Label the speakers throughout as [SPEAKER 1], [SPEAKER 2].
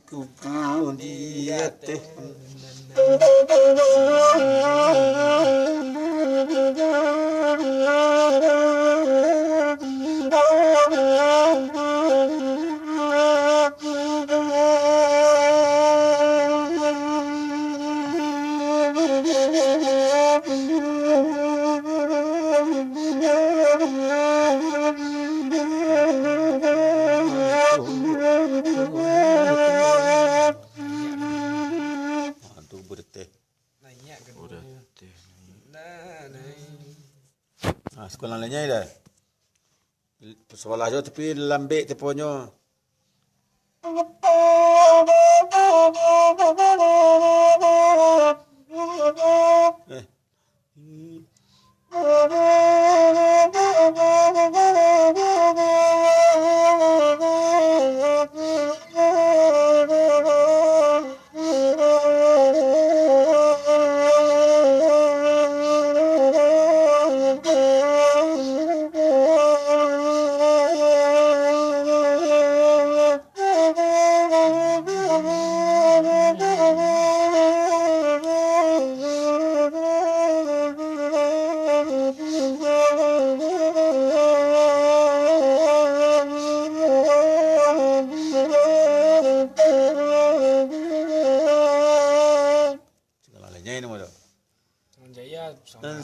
[SPEAKER 1] Ku pun di atas. Tu berteh. Berteh. Sekolah lainnya dah. Sekolah je tapi lambik teponyo.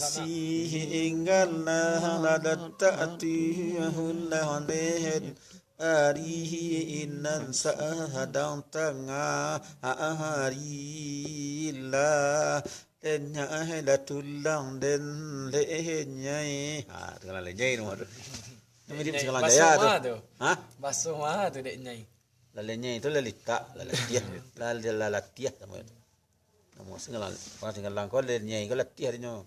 [SPEAKER 1] Singgalang datatihulah lehen hari inan sadang tengah hari lah dennya dah tulang den lehennya. Dengan lenyai nomor tu. Mirip Singgalang Jaya tu.
[SPEAKER 2] Basuh mah tu dek nyai.
[SPEAKER 1] Lenyai itu lalita, lalatiah sama tu. Nama Singgalang kau lenyai kau latih harinya.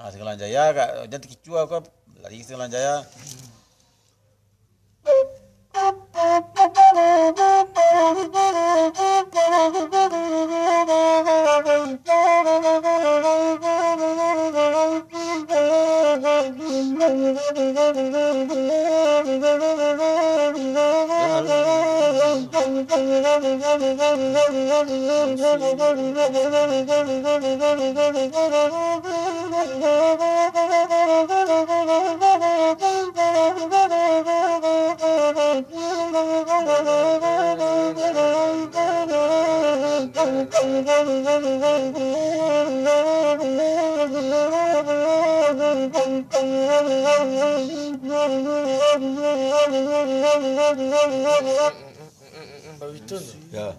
[SPEAKER 1] Singgalang Jaya kak, jangan kicua kau lari Singgalang Jaya. Ya.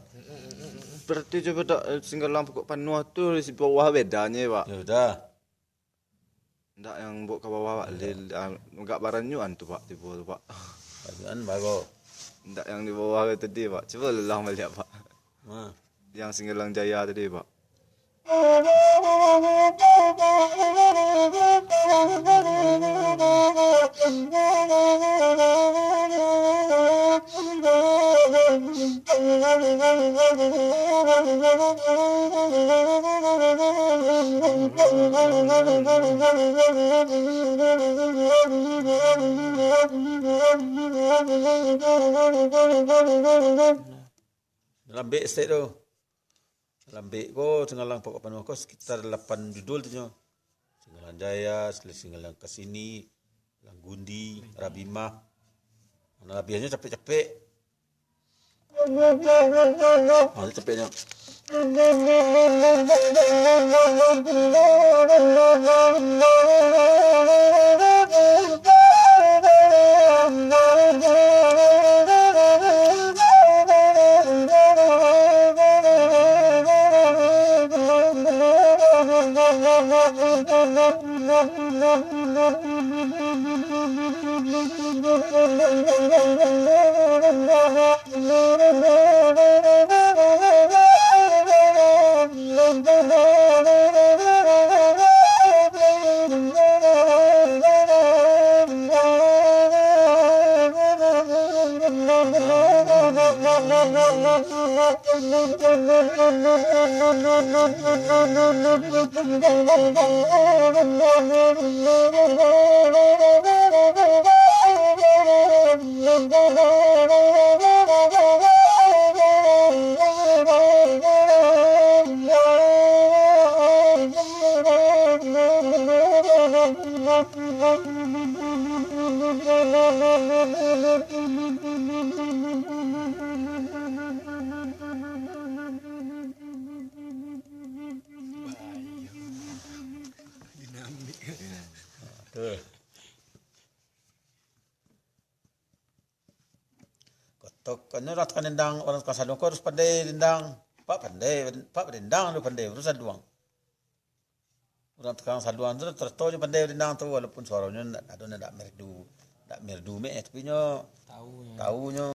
[SPEAKER 3] Berarti coba tak Singgalang pokok panuh tu di bawah bedanya pak.
[SPEAKER 1] Ya dah.
[SPEAKER 3] Ndak yang bok ke bawah pak, enggak baranyuan tu pak, tiba tu pak.
[SPEAKER 1] Bagian bago.
[SPEAKER 3] Ndak yang di bawah tadi pak. Coba lelah melihat pak. Yang Singgalang Jaya tadi pak.
[SPEAKER 1] Lambik state tu. Lambik ko Singgalang pokok panuh ko sekitar 8 judul tu nyo. Singgalang Jaya, Singgalang Kesini, Langgundi, Rabimah. Mana lebihnya capek-capek. Capeknya.
[SPEAKER 2] Dinamik.
[SPEAKER 1] Tuh. Kotok kan orang tukang dendang, orang tukang saluang kau harus pandai dendang. Pak dendang lu pandai, urusan doang. Orang tukang saluang tu terus pandai dendang tu walaupun suaranya ada nak merdu, tapi nyo
[SPEAKER 2] Tahu.
[SPEAKER 1] tahunya